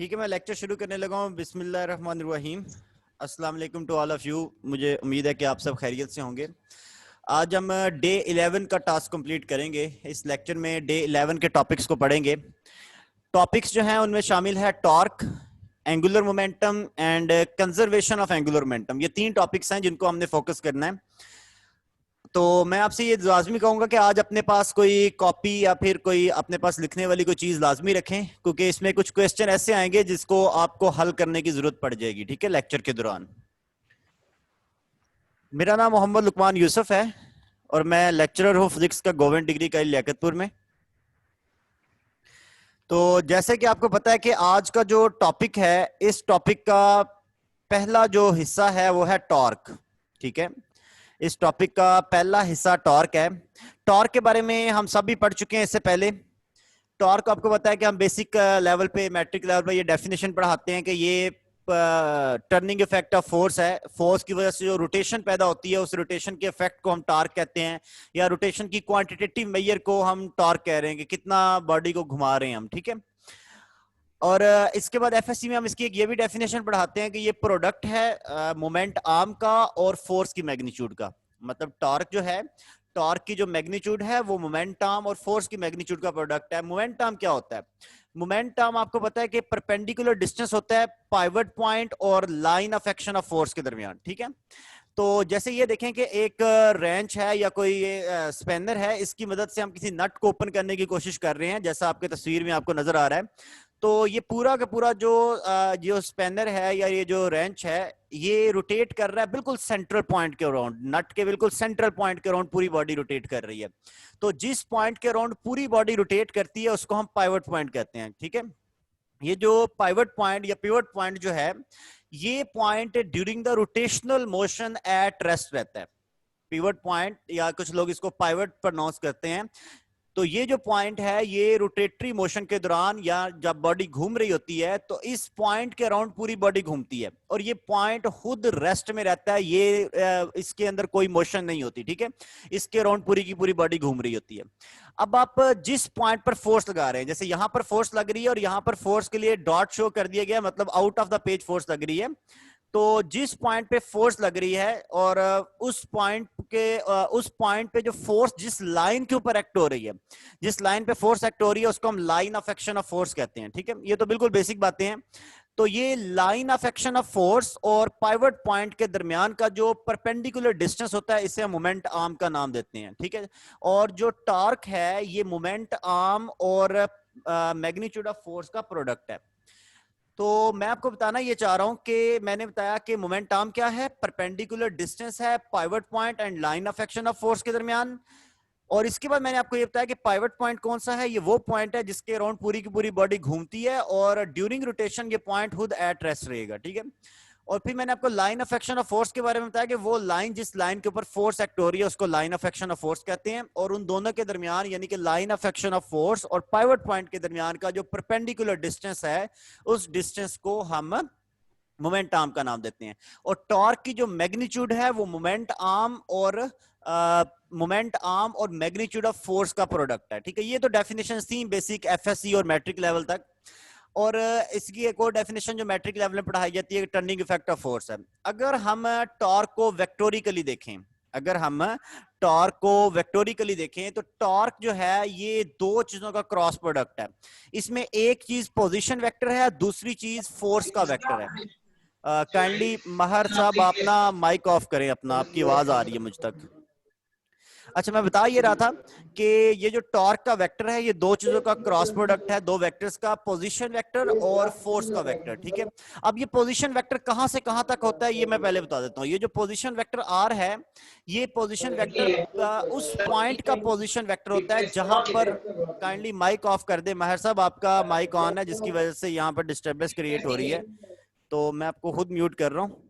ठीक है, मैं लेक्चर शुरू करने लगा हूँ। बिस्मिल्लाहिर्रहमानिर्रहीम। अस्सलाम वालेकुम टू ऑल ऑफ यू। मुझे उम्मीद है कि आप सब खैरियत से होंगे। आज हम डे 11 का टास्क कंप्लीट करेंगे। इस लेक्चर में डे 11 के टॉपिक्स को पढ़ेंगे। टॉपिक्स जो हैं उनमें शामिल है torque, angular momentum and conservation of angular momentum. ये तीन टॉपिक्स हैं जिनको हमने फोकस करना है। तो मैं आपसे ये लाजमी कहूंगा कि आज अपने पास कोई कॉपी या फिर कोई अपने पास लिखने वाली कोई चीज लाजमी रखें, क्योंकि इसमें कुछ क्वेश्चन ऐसे आएंगे जिसको आपको हल करने की जरूरत पड़ जाएगी। ठीक है, लेक्चर के दौरान। मेरा नाम मोहम्मद लुकमान यूसुफ है और मैं लेक्चरर हूँ फिजिक्स का गवर्नमेंट डिग्री का लियाकतपुर में। तो जैसे कि आपको पता है कि आज का जो टॉपिक है, इस टॉपिक का पहला जो हिस्सा है वो है टॉर्क। ठीक है, इस टॉपिक का पहला हिस्सा टॉर्क है। टॉर्क के बारे में हम सब भी पढ़ चुके हैं इससे पहले। टॉर्क आपको पता है कि हम बेसिक लेवल पे, मैट्रिक लेवल पे ये डेफिनेशन पढ़ाते हैं कि ये टर्निंग इफेक्ट ऑफ फोर्स है। फोर्स की वजह से जो रोटेशन पैदा होती है, उस रोटेशन के इफेक्ट को हम टॉर्क कहते हैं, या रोटेशन की क्वांटिटेटिव मेजर को हम टॉर्क कह रहे हैं कि कितना बॉडी को घुमा रहे हैं हम। ठीक है, और इसके बाद एफएससी में हम इसकी एक ये भी डेफिनेशन पढ़ाते हैं कि ये प्रोडक्ट है मोमेंट आर्म का और फोर्स की मैग्नीट्यूड का। मतलब टॉर्क जो है, टॉर्क की जो मैग्नीट्यूड है वो मोमेंट आर्म और फोर्स की मैग्नीट्यूड का प्रोडक्ट है। मोमेंट आर्म क्या होता है? मोमेंट आर्म आपको पता है कि परपेंडिकुलर डिस्टेंस होता है पाइवट पॉइंट और line of action of force के दरमियान। ठीक है, तो जैसे ये देखें कि एक रेंच है या कोई स्पैनर है, इसकी मदद से हम किसी नट को ओपन करने की कोशिश कर रहे हैं, जैसा आपके तस्वीर में आपको नजर आ रहा है। तो ये पूरा का पूरा जो स्पैनर है या ये जो रेंच है, ये रोटेट कर रहा है बिल्कुल सेंट्रल पॉइंट के अराउंड, नट के बिल्कुल सेंट्रल पॉइंट के अराउंड पूरी बॉडी रोटेट कर रही है। तो जिस पॉइंट के अराउंड पूरी बॉडी रोटेट करती है उसको हम पाइवट पॉइंट कहते हैं। ठीक है, ये जो पाइवट पॉइंट या पिवट पॉइंट जो है, ये point during the rotational motion at rest रहता है। पिवट पॉइंट, या कुछ लोग इसको पाइवट प्रोनाउंस करते हैं। तो ये जो पॉइंट है, ये रोटेटरी मोशन के दौरान या जब बॉडी घूम रही होती है तो इस पॉइंट के अराउंड पूरी बॉडी घूमती है, और ये पॉइंट खुद रेस्ट में रहता है। ये इसके अंदर कोई मोशन नहीं होती। ठीक है, इसके अराउंड पूरी की पूरी बॉडी घूम रही होती है। अब आप जिस पॉइंट पर फोर्स लगा रहे हैं, जैसे यहां पर फोर्स लग रही है और यहां पर फोर्स के लिए डॉट शो कर दिया गया, मतलब out of the page force लग रही है। तो जिस पॉइंट पे फोर्स लग रही है और उस पॉइंट पे जो फोर्स जिस लाइन के ऊपर एक्ट हो रही है, जिस लाइन पे फोर्स एक्ट हो रही है, उसको हम line of action of force कहते हैं। ठीक है, ये तो बिल्कुल बेसिक बातें हैं। तो ये line of action of force और पाइवट पॉइंट के दरमियान का जो परपेंडिकुलर डिस्टेंस होता है, इसे हम मोमेंट आर्म का नाम देते हैं। ठीक है, और जो टॉर्क है, ये मोमेंट आर्म और मैग्नीट्यूड ऑफ फोर्स का प्रोडक्ट है। तो मैं आपको बताना ये चाह रहा हूं कि मैंने बताया कि मोमेंट आर्म क्या है, परपेंडिकुलर डिस्टेंस है pivot point and line of action of force के दरमियान। और इसके बाद मैंने आपको ये बताया कि पाइवट पॉइंट कौन सा है। ये वो पॉइंट है जिसके अराउंड पूरी की पूरी बॉडी घूमती है और ड्यूरिंग रोटेशन ये पॉइंट खुद एट रेस्ट रहेगा। ठीक है, और फिर मैंने आपको line of action of force के बारे में बताया कि वो लाइन जिस लाइन के ऊपर फोर्स एक्ट हो रही है उसको line of action of force कहते हैं, और उन दोनों के दरमियान यानी कि line of action of force और पाइवट पॉइंट के दरमियान का जो परपेंडिकुलर डिस्टेंस है, उस डिस्टेंस को हम मोमेंट आर्म का नाम देते हैं। और टॉर्क की जो मैग्नीट्यूड है वो मोमेंट आर्म और मैग्नीट्यूड ऑफ फोर्स का प्रोडक्ट है। ठीक है, ये तो डेफिनेशन थी बेसिक एफएससी और मैट्रिक लेवल तक। और इसकी एक और डेफिनेशन जो मैट्रिक लेवल में पढ़ाई जाती है, टर्निंग इफेक्ट ऑफ फोर्स है। अगर हम टॉर्क को वेक्टोरिकली देखें, तो टॉर्क जो है ये दो चीजों का क्रॉस प्रोडक्ट है। इसमें एक चीज पोजीशन वेक्टर है, दूसरी चीज फोर्स का वेक्टर है। काइंडली महर साहब अपना माइक ऑफ करें अपना, आपकी आवाज आ रही है मुझ तक। अच्छा, मैं बता ये रहा था कि ये जो टॉर्क का वेक्टर है, ये दो चीजों का क्रॉस प्रोडक्ट है, दो वेक्टर्स का, पोजीशन वेक्टर और फोर्स का वेक्टर। ठीक है, अब ये पोजीशन वेक्टर कहां से कहां तक होता है ये मैं पहले बता देता हूं। ये जो पोजीशन वेक्टर आर है, ये पोजीशन वेक्टर उस पॉइंट का पोजीशन वेक्टर होता है जहां पर, काइंडली माइक ऑफ कर दे महर साहब, आपका माइक ऑन है जिसकी वजह से यहाँ पर डिस्टर्बेंस क्रिएट हो रही है, तो मैं आपको खुद म्यूट कर रहा हूँ।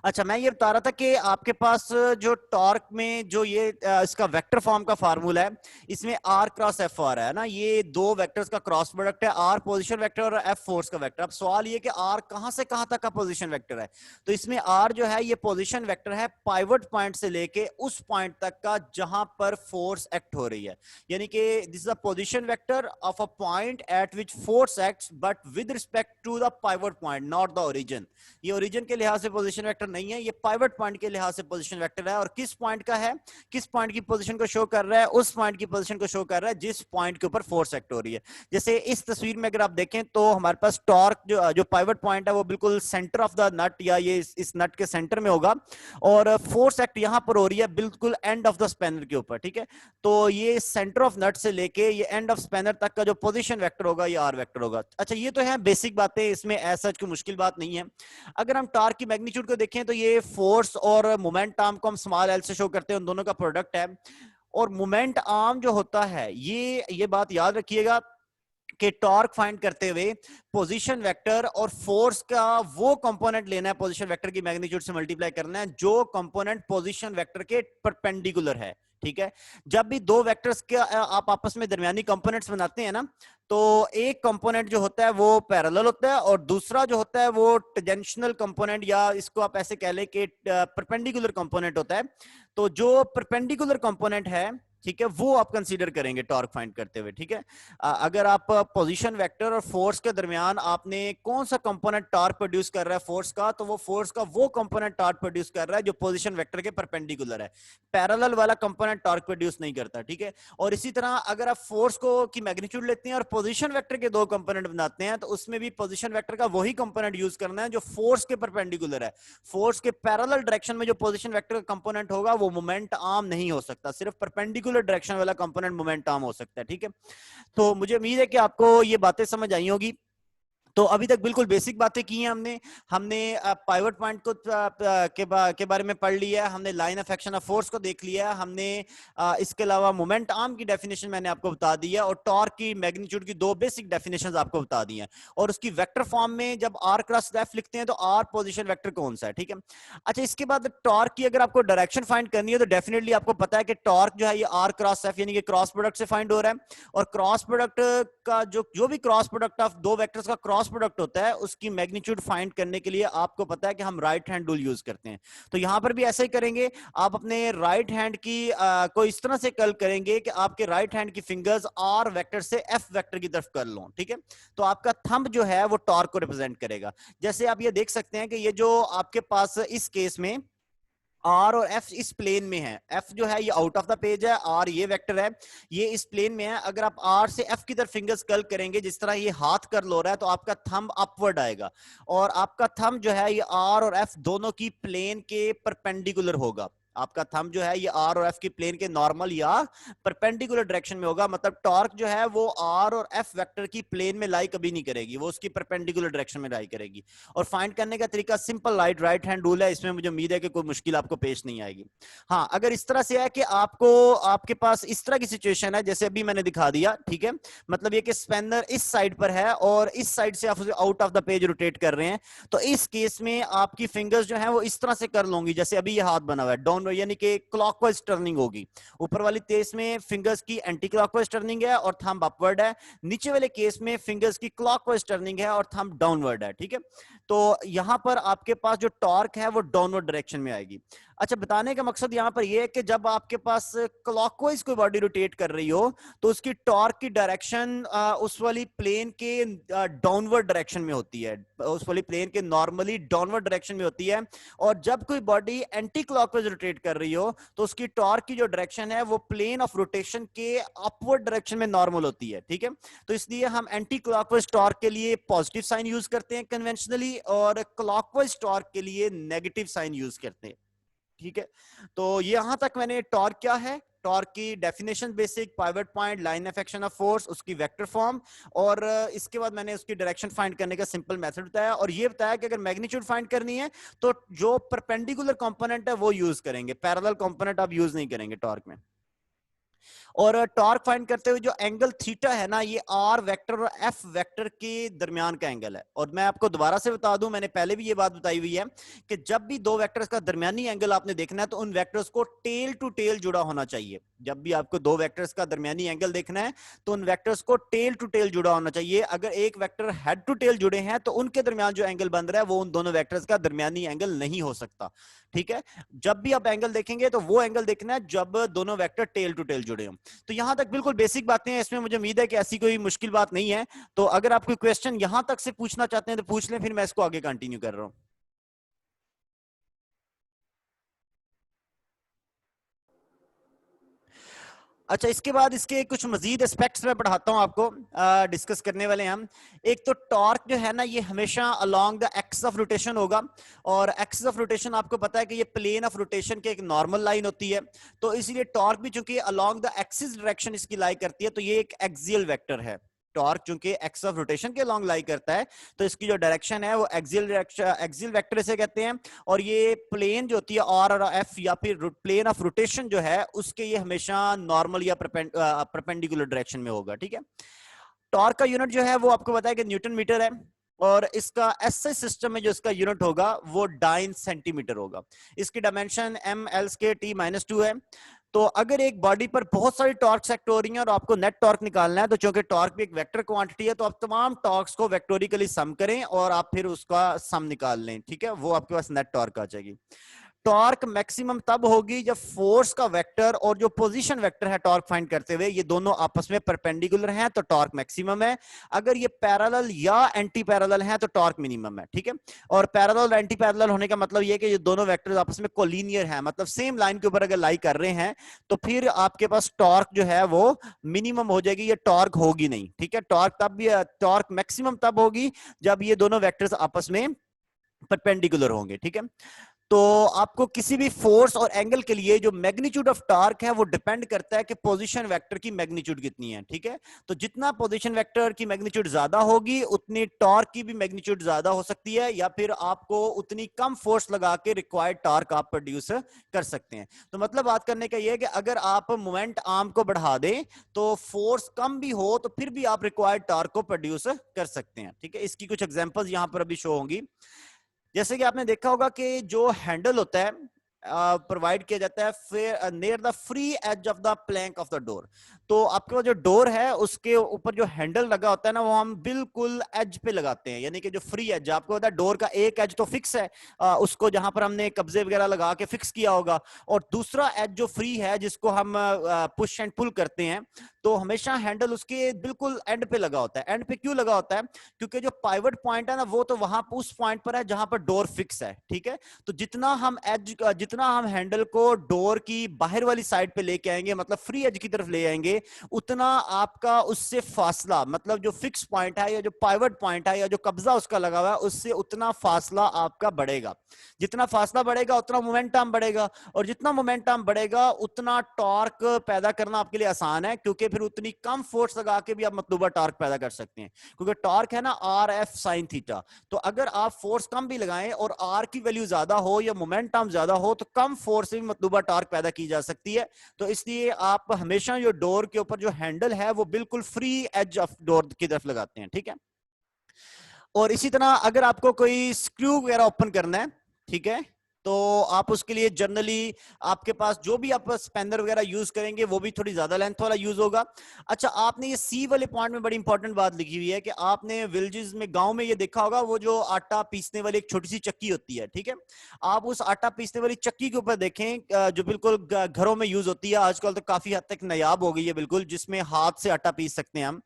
अच्छा, मैं ये बता रहा था कि आपके पास जो टॉर्क में जो ये इसका वेक्टर फॉर्म का फार्मूला है, इसमें आर क्रॉस एफ आ रहा है ना, ये दो वेक्टर्स का क्रॉस प्रोडक्ट है, आर पोजीशन वेक्टर और एफ फोर्स का वेक्टर। अब सवाल ये कि आर कहां से कहां तक का पोजीशन वेक्टर है, तो इसमें आर जो है ये पोजीशन वेक्टर है पाइवट पॉइंट से लेके उस पॉइंट तक का जहां पर फोर्स एक्ट हो रही है, यानी कि this is a position vector of a point at which force acts but with respect to the pivot point, not the origin. ये ओरिजिन के लिहाज से पोजीशन वेक्टर नहीं है, ये पाइवट पॉइंट के लिहाज से पोजीशन वेक्टर है। और किस पॉइंट का है, किस पॉइंट की पोजीशन को शो कर रहा है, उस पॉइंट की पोजीशन को शो कर रहा है जिस पॉइंट के ऊपर फोर्स एक्ट हो रही है। जैसे इस तस्वीर में अगर आप देखें तो हमारे पास टॉर्क जो पाइवट पॉइंट है वो बिल्कुल सेंटर ऑफ द नट, या ये इस नट के सेंटर में होगा, और फोर्स एक्ट यहां पर हो रही है बिल्कुल एंड ऑफ द स्पैनर के ऊपर, ठीक है। तो ये सेंटर ऑफ नट से लेके ये एंड ऑफ स्पैनर तक का जो पोजीशन वेक्टर होगा ये आर वेक्टर होगा। अच्छा, ये तो है बेसिक बातें, इसमें ऐसा कोई मुश्किल बात नहीं है। अगर हम टॉर्क की मैग्नीट्यूड को देखें तो ये फोर्स और मोमेंट आर्म को हम स्मॉल एल से शो करते हैं, उन दोनों का प्रोडक्ट है। और मोमेंट आर्म जो होता है, ये बात याद रखिएगा कि टॉर्क फाइंड करते हुए पोजीशन वेक्टर और फोर्स का वो कंपोनेंट लेना है, पोजीशन वेक्टर की मैग्नीट्यूड से मल्टीप्लाई करना है जो कंपोनेंट पोजीशन वेक्टर के परपेंडिकुलर है, ठीक है। जब भी दो वेक्टर्स के आप आपस में दरमियानी कंपोनेंट्स बनाते हैं ना, तो एक कंपोनेंट जो होता है वो पैरेलल होता है और दूसरा जो होता है वो टेंजेंशियल कंपोनेंट, या इसको आप ऐसे कह लें कि परपेंडिकुलर कंपोनेंट होता है। तो जो परपेंडिकुलर कंपोनेंट है, ठीक है, वो आप कंसीडर करेंगे टॉर्क फाइंड करते हुए, ठीक है। अगर आप पोजीशन वेक्टर और फोर्स के दरमियान आपने कौन सा कंपोनेंट टॉर्क प्रोड्यूस कर रहा है फोर्स का, तो वो फोर्स का वो कंपोनेंट टॉर्क प्रोड्यूस कर रहा है जो पोजीशन वेक्टर के परपेंडिकुलर है। पैरेलल वाला कंपोनेंट टॉर्क प्रोड्यूस नहीं करता, ठीक है। और इसी तरह अगर आप फोर्स को की मैग्नीट्यूड लेते हैं और पोजीशन वेक्टर के दो कंपोनेंट बनाते हैं, तो उसमें भी पोजीशन वेक्टर का वही कंपोनेंट यूज करना है जो फोर्स के परपेंडिकुलर है। फोर्स के पैरेलल डायरेक्शन में जो पोजीशन वेक्टर का कंपोनेंट होगा वो मोमेंट आर्म नहीं हो सकता, सिर्फ परपेंडिकुलर डायरेक्शन वाला कंपोनेंट मोमेंट आर्म हो सकता है, ठीक है। तो मुझे उम्मीद है कि आपको ये बातें समझ आई होगी। तो अभी तक बिल्कुल बेसिक बातें की हैं हमने हमने पाइवट पॉइंट को के बारे में पढ़ लिया है, हमने line of action of force को देख लिया है, हमने इसके अलावा मोमेंट आर्म की डेफिनेशन मैंने आपको बता दी है, और टॉर्क की मैग्नीट्यूड की दो बेसिक डेफिनेशंस आपको बता दी हैं। और उसकी वेक्टर फॉर्म में जब आर क्रॉस एफ लिखते हैं तो आर पोजीशन वेक्टर कौन सा है, ठीक है। अच्छा, इसके बाद टॉर्क की अगर आपको डायरेक्शन फाइंड करनी है तो डेफिनेटली आपको पता है कि टॉर्क जो है ये आर क्रॉस एफ यानी कि क्रॉस प्रोडक्ट से फाइंड हो रहा है। और क्रॉस प्रोडक्ट का जो भी क्रॉस प्रोडक्ट ऑफ दो वेक्टर्स का क्रॉस प्रोडक्ट होता है उसकी मैग्नीट्यूड फाइंड करने के लिए आपको पता है कि हम राइट हैंड रूल यूज करते हैं। तो यहां पर भी ऐसा ही करेंगे, आप अपने राइट हैंड की को इस तरह से कर्ल करेंगे कि आपके राइट हैंड की फिंगर्स आर वेक्टर से एफ वेक्टर की तरफ कर लो, ठीक है। तो आपका थंब जो है वो टॉर्क को रिप्रेजेंट करेगा। जैसे आप ये देख सकते हैं कि ये जो आपके पास इस केस में आर और एफ इस प्लेन में है, एफ जो है ये आउट ऑफ द पेज है, आर ये वेक्टर है, ये इस प्लेन में है। अगर आप आर से एफ की तरफ फिंगर्स कर्ल करेंगे, जिस तरह ये हाथ कर्ल हो रहा है, तो आपका थंब अपवर्ड आएगा, और आपका थंब जो है ये आर और एफ दोनों की प्लेन के परपेंडिकुलर होगा। आपका थंब जो है ये आर और एफ की प्लेन के नॉर्मल या परपेंडिकुलर डायरेक्शन में होगा। मतलब टॉर्क जो है वो आर और एफ वेक्टर की प्लेन में लाई कभी नहीं करेगी, वो उसकी परपेंडिकुलर डायरेक्शन में लाई करेगी। और फाइंड करने का तरीका सिंपल राइट हैंड रूल है, इसमें मुझे उम्मीद है कि कोई मुश्किल आपको पेश नहीं आएगी। हाँ, अगर इस तरह से है कि आपको आपके पास इस तरह की सिचुएशन है जैसे अभी मैंने दिखा दिया, ठीक है, मतलब ये कि स्पेनर इस साइड पर है और इस साइड से आप उसे out of the page rotate कर रहे हैं, तो इस केस में आपकी फिंगर्स जो है वो इस तरह से कर लूंगी जैसे अभी ये हाथ बना हुआ है, डाउन यानी कि क्लॉकवाइज टर्निंग होगी। ऊपर वाली केस में फिंगर्स की एंटी क्लॉकवाइज टर्निंग है और थंब अपवर्ड है, नीचे वाले केस में फिंगर्स की क्लॉकवाइज टर्निंग है और थंब डाउनवर्ड है, ठीक है। तो यहां पर आपके पास जो टॉर्क है वो डाउनवर्ड डायरेक्शन में आएगी। अच्छा, बताने का मकसद यहां पर यह है कि जब आपके पास क्लॉकवाइज कोई बॉडी रोटेट कर रही हो तो उसकी टॉर्क की डायरेक्शन उस वाली प्लेन के डाउनवर्ड डायरेक्शन में होती है, उस वाली प्लेन के नॉर्मली डाउनवर्ड डायरेक्शन में होती है। और जब कोई बॉडी एंटी क्लॉकवाइज रोटेट कर रही हो तो उसकी टॉर्क की जो डायरेक्शन है वो प्लेन ऑफ रोटेशन के अपवर्ड डायरेक्शन में नॉर्मल होती है, ठीक है। तो इसलिए हम एंटी क्लॉकवाइज टॉर्क के लिए पॉजिटिव साइन यूज करते हैं कन्वेंशनली, और क्लॉकवाइज टॉर्क के लिए नेगेटिव साइन यूज करते हैं, ठीक है। तो यहां तक मैंने टॉर्क क्या है, टॉर्क की definition basic, pivot point, line of action of force, उसकी वेक्टर फॉर्म, और इसके बाद मैंने उसकी डायरेक्शन फाइंड करने का सिंपल मेथड बताया, और ये बताया कि अगर मैग्नीट्यूड फाइंड करनी है तो जो परपेंडिकुलर कंपोनेंट है वो यूज करेंगे, पैरेलल कंपोनेंट आप यूज नहीं करेंगे टॉर्क में। और टॉर्क फाइंड करते हुए जो एंगल थीटा है ना, ये आर वेक्टर और एफ वेक्टर के दरमियान का एंगल है। और मैं आपको दोबारा से बता दूं, मैंने पहले भी ये बात बताई हुई है कि जब भी दो वेक्टर्स का दरमियानी एंगल आपने देखना है तो उन वेक्टर्स को टेल टू टेल जुड़ा होना चाहिए। जब भी आपको दो वेक्टर्स का दरमियानी एंगल देखना है तो उन वेक्टर्स को टेल टू टेल जुड़ा होना चाहिए। अगर एक वेक्टर हेड टू टेल जुड़े हैं तो उनके दरमियान जो एंगल बन रहा है वो उन दोनों वेक्टर्स का दरमियानी एंगल नहीं हो सकता। ठीक है, जब भी आप एंगल देखेंगे तो वो एंगल देखना है जब दोनों वेक्टर टेल टू टेल जुड़े हों। तो यहां तक बिल्कुल बेसिक बातें हैं, इसमें मुझे उम्मीद है कि ऐसी कोई मुश्किल बात नहीं है। तो अगर आप कोई क्वेश्चन यहां तक से पूछना चाहते हैं तो पूछ लें, फिर मैं इसको आगे कंटिन्यू कर रहा हूं। अच्छा, इसके बाद इसके कुछ मजीद एस्पेक्ट्स में पढ़ाता हूं आपको, डिस्कस करने वाले हैं हम। एक तो टॉर्क जो है ना, ये हमेशा along the axis of rotation होगा। और एक्सिस ऑफ रोटेशन आपको पता है कि ये प्लेन ऑफ रोटेशन के एक नॉर्मल लाइन होती है। तो इसलिए टॉर्क भी चूंकि अलोंग द एक्सिस डायरेक्शन इसकी लाई करती है, तो ये एक एक्सियल वेक्टर है। टॉर्क चूंकि एक्सिस ऑफ रोटेशन के लॉन्ग लाई करता है तो इसकी जो डायरेक्शन है वो एक्सियल डायरेक्शन, एक्सियल वेक्टर से कहते हैं। और ये प्लेन जो होती है आर और एफ या फिर प्लेन ऑफ रोटेशन जो है उसके ये हमेशा नॉर्मल या परपेंडिकुलर डायरेक्शन में होगा। ठीक है, टॉर्क का यूनिट जो है वो आपको पता है कि न्यूटन मीटर है। और इसका एसआई सिस्टम में जो इसका यूनिट होगा वो डाइन सेंटीमीटर होगा। इसकी dimension M L square T minus 2 है। तो अगर एक बॉडी पर बहुत सारी टॉर्क्स एक्ट हो रही हैं और आपको नेट टॉर्क निकालना है, तो चूंकि टॉर्क भी एक वेक्टर क्वांटिटी है तो आप तमाम टॉर्क्स को वेक्टोरिकली सम करें और आप फिर उसका सम निकाल लें। ठीक है, वो आपके पास नेट टॉर्क आ जाएगी। टॉर्क मैक्सिमम तब होगी जब फोर्स का वेक्टर और जो पोजीशन वेक्टर है टॉर्क फाइंड करते हुए ये दोनों आपस में परपेंडिकुलर हैं तो टॉर्क मैक्सिमम है। अगर ये पैरेलल या एंटी पैरेलल हैं तो टॉर्क मिनिमम है। ठीक है, और पैरेलल और एंटी पैरेलल होने का मतलब ये कि ये दोनों वेक्टर्स आपस में कोलिनियर हैं, मतलब सेम लाइन के ऊपर अगर लाई कर रहे हैं तो फिर आपके पास टॉर्क जो है वो मिनिमम हो जाएगी, ये टॉर्क होगी नहीं। ठीक है, टॉर्क मैक्सिमम तब होगी जब ये दोनों वेक्टर्स आपस में परपेंडिकुलर होंगे। ठीक है, तो आपको किसी भी फोर्स और एंगल के लिए जो मैग्नीट्यूड ऑफ टॉर्क है वो डिपेंड करता है कि पोजीशन वेक्टर की मैग्नीट्यूड कितनी है। ठीक है, तो जितना पोजीशन वेक्टर की मैग्नीट्यूड ज्यादा होगी उतनी टॉर्क की भी मैग्नीट्यूड ज्यादा हो सकती है, या फिर आपको उतनी कम फोर्स लगा के रिक्वायर्ड टॉर्क आप प्रोड्यूस कर सकते हैं। तो मतलब बात करने का यह है कि अगर आप मोमेंट आर्म को बढ़ा दें तो फोर्स कम भी हो तो फिर भी आप रिक्वायर्ड टॉर्क को प्रोड्यूस कर सकते हैं। ठीक है, इसकी कुछ एग्जांपल्स यहां पर अभी शो होंगी। जैसे कि आपने देखा होगा कि जो हैंडल होता है प्रोवाइड किया जाता है फिर near the free edge of the plank of the door. तो आपके पास जो डोर है उसके ऊपर जो हैंडल लगा होता है ना वो हम बिल्कुल एज पे लगाते हैं, यानी कि जो फ्री एज आपको पता है डोर का एक एज तो फिक्स है, उसको जहां पर हमने कब्जे वगैरह लगा के फिक्स किया होगा, और दूसरा एज जो फ्री है जिसको हम पुश एंड पुल करते हैं, तो हमेशा हैंडल उसके बिल्कुल एंड पे लगा होता है। एंड पे क्यों लगा होता है? क्योंकि जो पाइवट पॉइंट है ना वो तो वहां उस पॉइंट पर है जहां पर डोर फिक्स है। ठीक है, तो जितना हम हैंडल को डोर की बाहर वाली साइड पे लेके आएंगे, मतलब फ्री एज की तरफ ले आएंगे, उतना आपका उससे फासला, मतलब जो फिक्स पॉइंट है या जो पाइवट पॉइंट है या जो कब्जा उसका लगा हुआ है उससे उतना फासला आपका बढ़ेगा। जितना फासला बढ़ेगा उतना मोमेंटम बढ़ेगा, और जितना मोमेंटम बढ़ेगा उतना टॉर्क पैदा करना आपके लिए आसान है, क्योंकि फिर उतनी कम फोर्स लगा के भी आप मतलूबा टॉर्क पैदा कर सकते हैं। क्योंकि टॉर्क है ना आर एफ साइन थीटा, तो अगर आप फोर्स कम भी लगाएं और आर की वैल्यू ज्यादा हो या मोमेंटम ज्यादा हो तो कम फोर्स से भी मतलूबा टॉर्क पैदा की जा सकती है। तो इसलिए आप हमेशा जो डोर के ऊपर जो हैंडल है वो बिल्कुल फ्री एज ऑफ डोर की तरफ लगाते हैं। ठीक है, और इसी तरह अगर आपको कोई स्क्रू वगैरह ओपन करना है, ठीक है, तो आप उसके लिए जनरली आपके पास जो भी आप स्पैनर वगैरह यूज करेंगे वो भी थोड़ी ज्यादा लेंथ वाला यूज होगा। अच्छा, आपने ये सी वाले पॉइंट में बड़ी इंपॉर्टेंट बात लिखी हुई है कि आपने विलेजेस में, गांव में ये देखा होगा, वो जो आटा पीसने वाली एक छोटी सी चक्की होती है। ठीक है, आप उस आटा पीसने वाली चक्की के ऊपर देखें जो बिल्कुल घरों में यूज होती है, आजकल तो काफी हद तक नायाब हो गई है बिल्कुल, जिसमें हाथ से आटा पीस सकते हैं हम।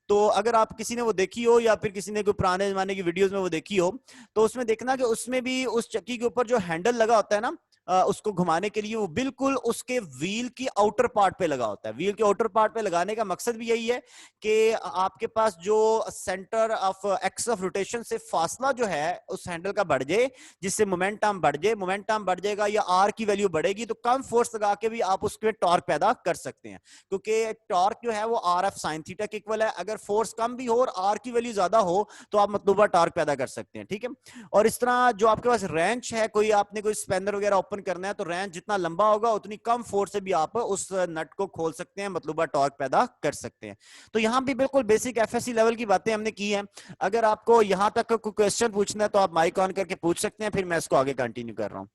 तो अगर आप किसी ने वो देखी हो या फिर किसी ने कोई पुराने जमाने की वीडियोस में वो देखी हो, तो उसमें देखना कि उसमें भी उस चक्की के ऊपर जो हैंडल लगा होता है ना उसको घुमाने के लिए, वो बिल्कुल उसके व्हील की आउटर पार्ट पे लगा होता है। व्हील के आउटर पार्ट पे लगाने का मकसद भी यही है कि आपके पास जो centre of x of rotation से फासला जो है उस हैंडल का बढ़ जाए, जिससे मोमेंटम बढ़ जाए। मोमेंटम बढ़ जाएगा या आर की वैल्यू बढ़ेगी तो कम फोर्स लगा के भी आप उसके टॉर्क पैदा कर सकते हैं, क्योंकि टॉर्क जो है वो आर एफ साइन थीटा के इक्वल है। अगर फोर्स कम भी हो और आर की वैल्यू ज्यादा हो तो आप मतलूबा टॉर्क पैदा कर सकते हैं। ठीक है, और इस तरह जो आपके पास रेंच है, कोई आपने कोई स्पैनर वगैरह ओपन ओपन करना है तो रेंज जितना लंबा होगा उतनी कम फोर्स से भी आप उस नट को खोल सकते हैं, मतलूबा टॉर्क पैदा कर सकते हैं। तो यहाँ भी बिल्कुल बेसिक एफएससी लेवल की बातें हमने की हैं। अगर आपको यहाँ तक कोई क्वेश्चन पूछना है तो आप माइक ऑन करके पूछ सकते हैं, फिर मैं इसको आगे कंटिन्यू कर रहा हूँ।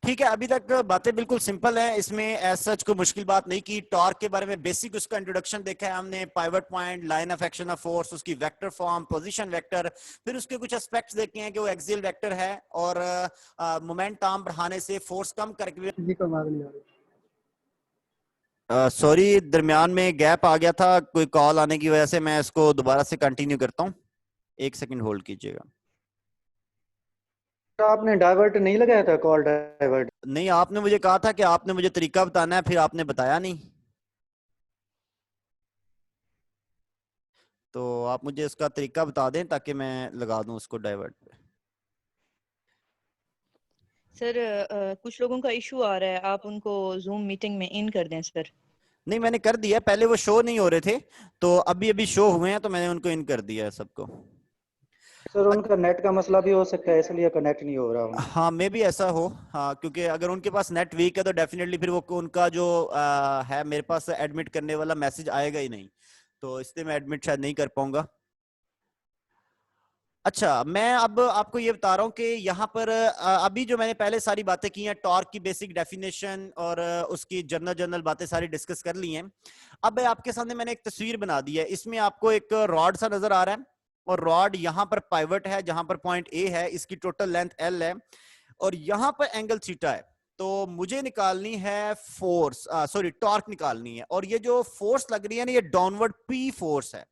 ठीक है, अभी तक बातें बिल्कुल सिंपल है, इसमें एज सच कोई मुश्किल बात नहीं की। टॉर्क के बारे में बेसिक उसका इंट्रोडक्शन देखा है हमने, pivot point, line of action of force, उसकी वेक्टर फॉर्म, पोजीशन वेक्टर, फिर उसके कुछ एस्पेक्ट्स देखे हैं कि वो एक्सियल वेक्टर है और मोमेंट आर्म बढ़ाने से फोर्स कम करके। सॉरी, दरमियान में गैप आ गया था कोई कॉल आने की वजह से, मैं इसको दोबारा से कंटिन्यू करता हूँ, एक सेकंड होल्ड कीजिएगा। आपने डाइवर्ट नहीं लगाया था, कॉल डाइवर्ट? नहीं, आपने मुझे कहा था कि आपने मुझे तरीका बताना है, फिर आपने बताया नहीं, तो आप मुझे इसका तरीका बता दें ताकि मैं लगा दूं उसको डाइवर्ट पे। सर कुछ लोगों का इशू आ रहा है, आप उनको जूम मीटिंग में इन कर दें सर। नहीं, मैंने कर दिया, पहले वो शो नहीं हो रहे थे तो अभी अभी शो हुए हैं तो मैंने उनको इन कर दिया है सबको। सर उनका नेट का मसला भी हो सकता है, इसलिए कनेक्ट नहीं हो रहा। हाँ, मे भी ऐसा हो, हाँ, क्योंकि अगर उनके पास नेट वीक है तो डेफिनेटली फिर वो उनका जो है मेरे पास एडमिट करने वाला मैसेज आएगा ही नहीं, तो इसलिए मैं एडमिट शायद नहीं कर पाऊंगा। अच्छा, मैं अब आपको ये बता रहा हूँ कि यहाँ पर अभी जो मैंने पहले सारी बातें की हैं, टॉर्क की बेसिक डेफिनेशन और उसकी जनरल बातें सारी डिस्कस कर ली हैं। अब आपके सामने मैंने एक तस्वीर बना दी है, इसमें आपको एक रॉड सा नजर आ रहा है और रॉड यहाँ पर पाइवट है जहां पर पॉइंट ए है, इसकी टोटल लेंथ एल है और यहाँ पर एंगल थीटा है। तो मुझे निकालनी है फोर्स, सॉरी टॉर्क निकालनी है, और ये जो फोर्स लग रही है ना, ये डाउनवर्ड पी फोर्स है।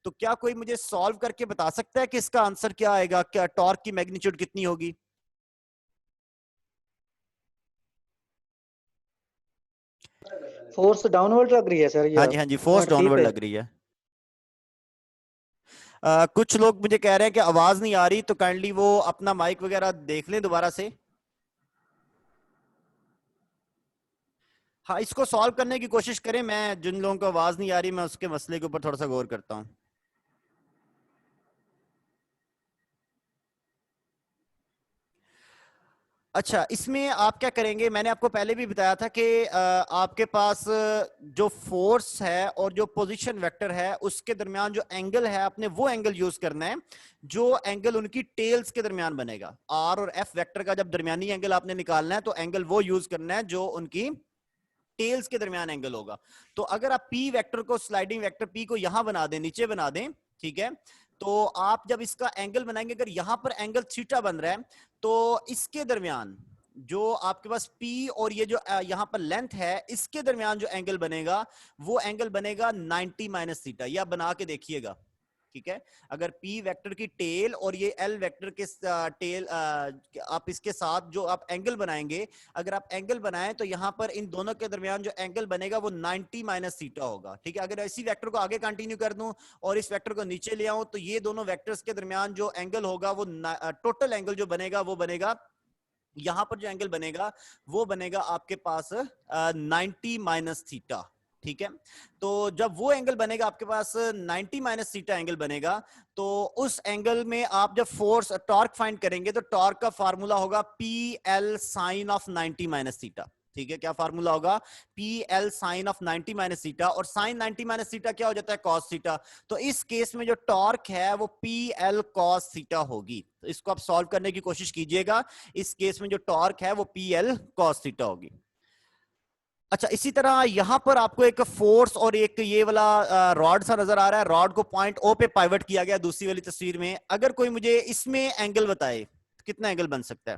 तो क्या कोई मुझे सॉल्व करके बता सकता है कि इसका आंसर क्या आएगा, क्या टॉर्क की मैग्नीट्यूड कितनी होगी? फोर्स डाउनवर्ड लग रही है सर ये? हाँ जी, हाँ जी, फोर्स डाउनवर्ड लग रही है। कुछ लोग मुझे कह रहे हैं कि आवाज नहीं आ रही, तो काइंडली वो अपना माइक वगैरह देख लें दोबारा से। हाँ, इसको सॉल्व करने की कोशिश करें, मैं जिन लोगों को आवाज नहीं आ रही मैं उसके मसले के ऊपर थोड़ा सा गौर करता हूँ। अच्छा, इसमें आप क्या करेंगे, मैंने आपको पहले भी बताया था कि आपके पास जो फोर्स है और जो पोजीशन वेक्टर है उसके दरमियान जो एंगल है, आपने वो एंगल यूज करना है जो एंगल उनकी टेल्स के दरमियान बनेगा। आर और एफ वेक्टर का जब दरमियानी एंगल आपने निकालना है तो एंगल वो यूज करना है जो उनकी टेल्स के दरमियान एंगल होगा। तो अगर आप पी वेक्टर को, स्लाइडिंग वेक्टर पी को यहां बना दें, नीचे बना दें, ठीक है, तो आप जब इसका एंगल बनाएंगे, अगर यहां पर एंगल थीटा बन रहा है तो इसके दरमियान जो आपके पास P और ये जो यहां पर लेंथ है इसके दरमियान जो एंगल बनेगा वो एंगल बनेगा 90 माइनस थीटा। या बना के देखिएगा, ठीक है। अगर P वेक्टर की टेल और ये L वेक्टर के टेल आप इसके साथ जो आप एंगल बनाएंगे, अगर आप एंगल बनाएं तो यहां पर इन दोनों के दरमियान जो एंगल बनेगा वो 90 माइनस थीटा होगा, ठीक है। अगर इसी वेक्टर को आगे कंटिन्यू कर दूं और इस वेक्टर को नीचे ले आऊं तो ये दोनों वेक्टर्स के दरमियान जो एंगल होगा वो टोटल एंगल जो बनेगा वो बनेगा, यहां पर जो एंगल बनेगा वो बनेगा आपके पास 90 माइनस थीटा, ठीक है। तो जब वो एंगल बनेगा आपके पास 90 माइनस थीटा एंगल बनेगा, तो उस एंगल में आप जब फोर्स टॉर्क फाइंड करेंगे तो टॉर्क का फार्मूला होगा P L sine of 90 minus theta, ठीक है। क्या फार्मूला होगा? P L sine of 90 minus theta, और साइन 90 माइनस थीटा क्या हो जाता है? Cos theta. तो इस केस में जो टॉर्क है वो पी एल कॉस थीटा होगी। तो इसको आप सॉल्व करने की कोशिश कीजिएगा, इस केस में जो टॉर्क है वो पी एल कॉस थीटा होगी। अच्छा, इसी तरह यहां पर आपको एक फोर्स और एक ये वाला रॉड सा नजर आ रहा है, रॉड को पॉइंट ओ पे पाइवट किया गया दूसरी वाली तस्वीर में। अगर कोई मुझे इसमें एंगल बताए कितना एंगल बन सकता है,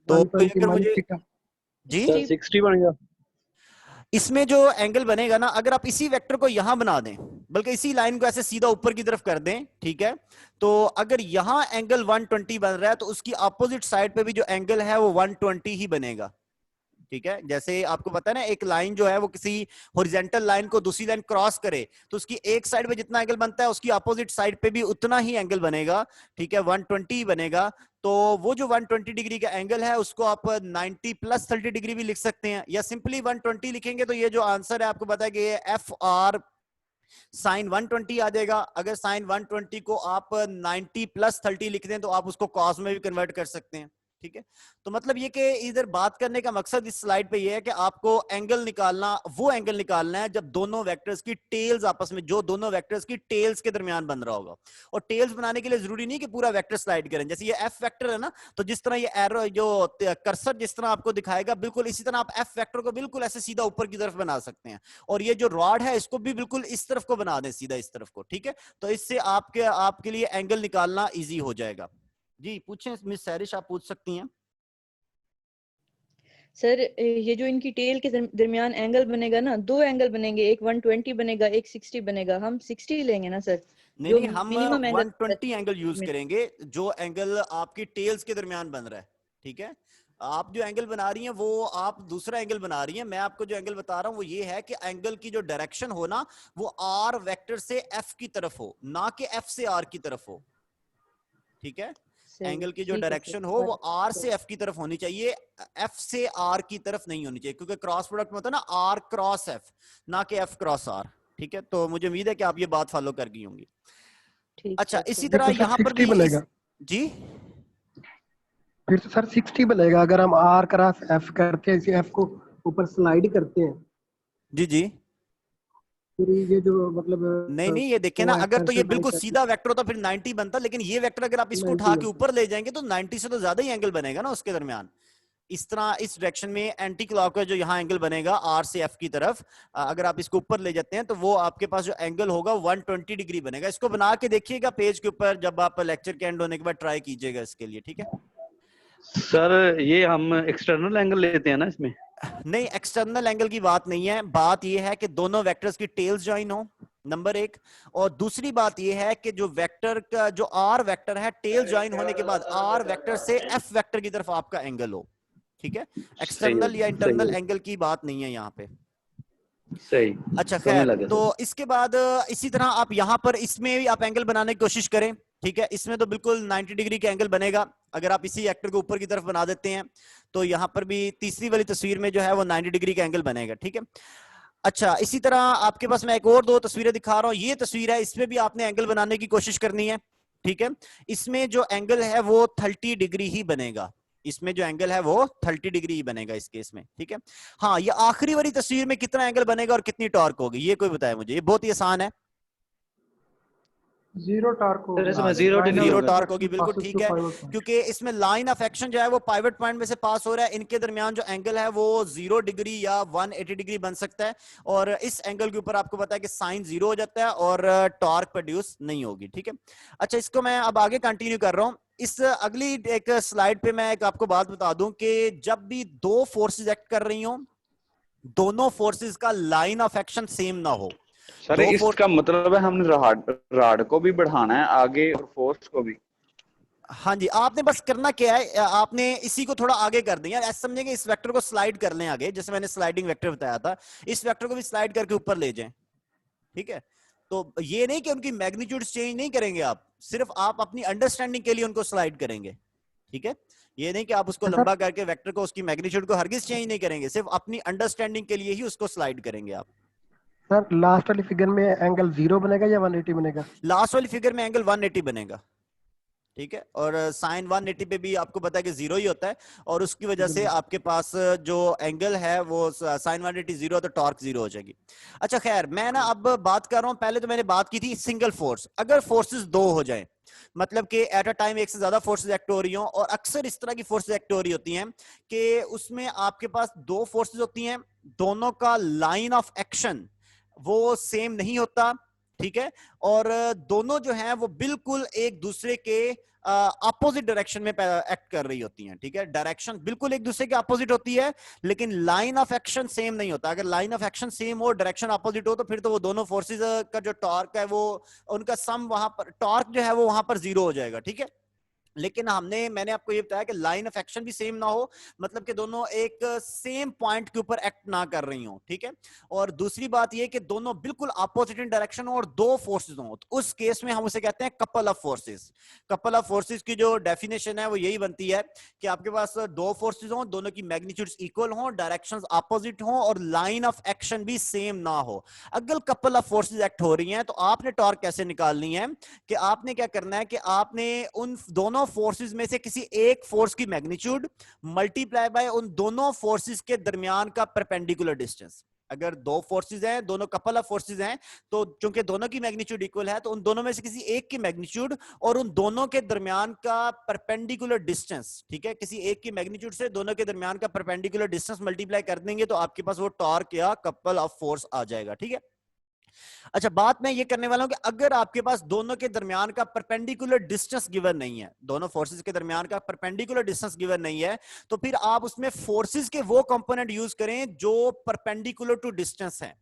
तो अगर मुझे जी 60 बन गया। इसमें जो एंगल बनेगा ना, अगर आप इसी वेक्टर को यहां बना दें, बल्कि इसी लाइन को ऐसे सीधा ऊपर की तरफ कर दें, ठीक है, तो अगर यहां एंगल 120 बन रहा है तो उसकी अपोजिट साइड पे भी जो एंगल है वो 120 ही बनेगा, ठीक है। जैसे आपको पता है ना, एक लाइन जो है वो किसी हॉरिजॉन्टल लाइन को दूसरी लाइन क्रॉस करे तो उसकी एक साइड पे जितना एंगल बनता है उसकी अपोजिट साइड पे भी उतना ही एंगल बनेगा, ठीक है, 120 बनेगा। तो वो जो 120 डिग्री का एंगल है उसको आप 90 प्लस 30 डिग्री भी लिख सकते हैं, या सिंपली 120 लिखेंगे तो ये जो आंसर है आपको पता है कि एफ आर साइन 120 आ जाएगा। अगर साइन 120 को आप 90 प्लस 30 लिख दें तो आप उसको कॉस में भी कन्वर्ट कर सकते हैं। ठीक है, तो मतलब ये कि इधर बात करने का मकसद इस स्लाइड पे ये है कि आपको एंगल निकालना, वो एंगल निकालना है जब दोनों वेक्टर्स की टेल्स आपस में, जो दोनों वेक्टर्स की टेल्स के दरमियान बन रहा होगा। और टेल्स बनाने के लिए जरूरी नहीं कि पूरा वेक्टर स्लाइड करें। जैसे ये एफ वेक्टर है ना, तो जिस तरह ये एरो जो कर्सर जिस तरह आपको दिखाएगा, बिल्कुल इसी तरह आप एफ वेक्टर को बिल्कुल ऐसे सीधा ऊपर की तरफ बना सकते हैं। और ये जो रॉड है इसको भी बिल्कुल इस तरफ को बना दें, सीधा इस तरफ को। ठीक है, तो इससे आपके लिए एंगल निकालना ईजी हो जाएगा। जी पूछें मिस सैरिश, आप पूछ सकती हैं। सर ये जो इनकी टेल के दरमियान एंगल बनेगा ना, दो एंगल बनेंगे, एक 120 बनेगा, एक 60 बनेगा। हम 60 लेंगे ना सर? नहीं जो नहीं, हम मिनिमम एंगल 120 एंगल यूज करेंगे जो एंगल आपकी टेल्स के दरमियान बन रहा है। ठीक है, आप जो एंगल बना रही हैं वो आप दूसरा एंगल बना रही हैं। मैं आपको जो एंगल बता रहा हूं वो ये है कि एंगल की जो डायरेक्शन हो ना, वो आर वेक्टर से एफ की तरफ हो, ना कि एफ से आर की तरफ हो। ठीक है, एंगल की जो डायरेक्शन हो वो आर से एफ की तरफ होनी चाहिए, एफ से आर की तरफ नहीं होनी चाहिए, क्योंकि क्रॉस प्रोडक्ट में होता है ना आर क्रॉस एफ, ना कि एफ क्रॉस आर। ठीक है, तो मुझे उम्मीद है कि आप ये बात फॉलो कर गई होंगी। अच्छा, इसी तरह यहाँ पर भी बनेगा जी फिर तो सर 60 बनेगा अगर हम आर क्रॉस एफ करके इसी एफ को ऊपर स्लाइड करते हैं। जी जी, फिर ये जो मतलब नहीं नहीं, ये देखे ना, अगर तो ये बिल्कुल सीधा वेक्टर होता फिर 90 बनता, लेकिन ये वेक्टर अगर आप इसको उठा के ऊपर ले जाएंगे तो 90 से तो ज्यादा ही एंगल बनेगा ना उसके दरमियान। इस तरह इस डायरेक्शन में एंटी क्लॉक जो यहाँ एंगल बनेगा आर से एफ की तरफ, अगर आप इसको ऊपर ले जाते हैं तो वो आपके पास जो एंगल होगा 120 डिग्री बनेगा। इसको बना के देखिएगा पेज के ऊपर, जब आप लेक्चर के एंड होने के बाद ट्राई कीजिएगा इसके लिए। ठीक है सर, ये हम एक्सटर्नल एंगल लेते हैं ना इसमें? नहीं, एक्सटर्नल एंगल की बात नहीं है, बात यह है कि दोनों वेक्टर्स की टेल्स ज्वाइन हो, नंबर एक। और दूसरी बात यह है कि जो वेक्टर का जो आर वेक्टर है, टेल ज्वाइन होने के बाद आर वेक्टर से एफ वेक्टर की तरफ आपका एंगल हो। ठीक है, एक्सटर्नल या इंटरनल एंगल की बात नहीं है यहाँ पे। सही। अच्छा खैर, तो इसके बाद इसी तरह आप यहाँ पर इसमें भी आप एंगल बनाने की कोशिश करें। ठीक है, इसमें तो बिल्कुल 90 डिग्री का एंगल बनेगा। अगर आप इसी एक्टर को ऊपर की तरफ बना देते हैं तो यहाँ पर भी तीसरी वाली तस्वीर में जो है वो 90 डिग्री का एंगल बनेगा। ठीक है, अच्छा इसी तरह आपके पास मैं एक और दो तस्वीरें दिखा रहा हूँ। ये तस्वीर है, इसमें भी आपने एंगल बनाने की कोशिश करनी है। ठीक है, इसमें जो एंगल है वो 30 डिग्री ही बनेगा। इसमें जो एंगल है वो 30 डिग्री ही बनेगा इस केस में। ठीक है, हाँ ये आखिरी वाली तस्वीर में कितना एंगल बनेगा और कितनी टॉर्क होगी, ये कोई बताए मुझे? ये बहुत ही आसान है। जीरो टॉर्क होगी, जीरो टॉर्क होगी, बिल्कुल ठीक है, क्योंकि इसमें लाइन ऑफ एक्शन जो है वो पाइवट पॉइंट में से पास हो रहा है। इनके दरमियान जो एंगल है वो 0 डिग्री या 180 डिग्री बन सकता है, और इस एंगल के ऊपर आपको पता है कि साइन 0 हो जाता है और टॉर्क प्रोड्यूस नहीं होगी। ठीक है, अच्छा इसको मैं अब आगे कंटिन्यू कर रहा हूं। इस अगली एक स्लाइड पे मैं एक आपको बात बता दूं कि जब भी दो फोर्सेस एक्ट कर रही हो, दोनों फोर्सेस का लाइन ऑफ एक्शन सेम ना हो। सर इसका मतलब है हमने राड को भी बढ़ाना है आगे और फोर्स को भी। हाँ जी, आपने बस करना क्या है, आपने इसी को थोड़ा आगे कर दें यार, ऐसे समझेंगे इस वेक्टर को स्लाइड कर लें आगे, जैसे मैंने स्लाइडिंग वेक्टर बताया था, इस वेक्टर को भी स्लाइड करके ऊपर ले जाएं। ठीक है, तो ये नहीं कि उनकी मैग्नीट्यूड चेंज नहीं करेंगे आप, सिर्फ आप अपनी अंडरस्टैंडिंग के लिए उनको स्लाइड करेंगे। ठीक है, ये नहीं कि आप उसको लंबा करके वेक्टर को, उसकी मैग्नीट्यूड को हरगिज चेंज नहीं करेंगे, सिर्फ अपनी अंडरस्टैंडिंग के लिए ही उसको स्लाइड करेंगे आप। सर लास्ट वाली फिगर में एंगल 0 बनेगा या 180 बनेगा? लास्ट वाली फिगर में एंगल 180 बनेगा। ठीक है, और साइन 180 पे भी आपको पता है कि 0 ही होता है, और उसकी वजह से आपके पास जो एंगल है वो साइन 180 0 तो टॉर्क 0 हो जाएगी। अच्छा खैर, मैं ना अब बात कर रहा हूं, पहले तो मैंने बात की थी सिंगल फोर्स। अगर फोर्सेस दो हो जाए, मतलब कि एट अ टाइम एक से ज्यादा फोर्सेस एक्ट हो रही हो, और अक्सर इस तरह की फोर्सेस एक्ट हो रही होती हैं कि उसमें आपके पास दो फोर्सेस होती हैं, दोनों का लाइन ऑफ एक्शन वो सेम नहीं होता। ठीक है, और दोनों जो हैं वो बिल्कुल एक दूसरे के अपोजिट डायरेक्शन में एक्ट कर रही होती हैं। ठीक है, डायरेक्शन बिल्कुल एक दूसरे के अपोजिट होती है, लेकिन लाइन ऑफ एक्शन सेम नहीं होता। अगर लाइन ऑफ एक्शन सेम हो, डायरेक्शन अपोजिट हो, तो फिर तो वो दोनों फोर्सेस का जो टॉर्क है वो, उनका सम वहां पर, टॉर्क जो है वो वहां पर 0 हो जाएगा। ठीक है, लेकिन मैंने आपको ये बताया कि लाइन ऑफ एक्शन भी सेम ना हो, मतलब कि दोनों एक सेम पॉइंट के ऊपर एक्ट ना कर रही हो, ठीक है। और दूसरी बात ये कि दोनों बिल्कुल अपोजिट इन डायरेक्शन हो और दो फोर्सेस हो, तो उस केस में हम उसे कहते हैं couple of forces. Couple of forces की जो डेफिनेशन है वो यही बनती है कि आपके पास दो फोर्सेस हो, दोनों की मैग्नीट्यूड्स इक्वल हो, डायरेक्शंस अपोजिट हो और लाइन ऑफ एक्शन भी सेम ना हो। अगर कपल ऑफ फोर्सेस एक्ट हो रही हैं तो आपने टॉर्क कैसे निकालनी है कि आपने क्या करना है कि आपने उन दोनों फोर्सेस में से किसी एक फोर्स की मैग्नीट्यूड मल्टीप्लाई बाय उन दोनों फोर्सेस के दरमियान का परपेंडिकुलर डिस्टेंस। अगर दो फोर्सेस हैं, दोनों कपल ऑफ फोर्सेस हैं, तो चूंकि दोनों की मैग्नीट्यूड इक्वल है तो उन दोनों में से किसी एक की मैग्नीट्यूड और उन दोनों के दरमियान का परपेंडिकुलर डिस्टेंस, ठीक है, किसी एक की मैग्नीट्यूड से दोनों के दरमियान का परपेंडिकुलर डिस्टेंस मल्टीप्लाई कर देंगे तो आपके पास वो टॉर्क या कपल ऑफ फोर्स आ जाएगा, ठीक है। अच्छा, बात मैं ये करने वाला हूं कि अगर आपके पास दोनों के दरमियान का परपेंडिकुलर डिस्टेंस गिवन नहीं है, दोनों फोर्सेस के दरमियान का परपेंडिकुलर डिस्टेंस गिवन नहीं है, तो फिर आप उसमें फोर्सेस के वो कंपोनेंट यूज करें जो परपेंडिकुलर टू डिस्टेंस हैं।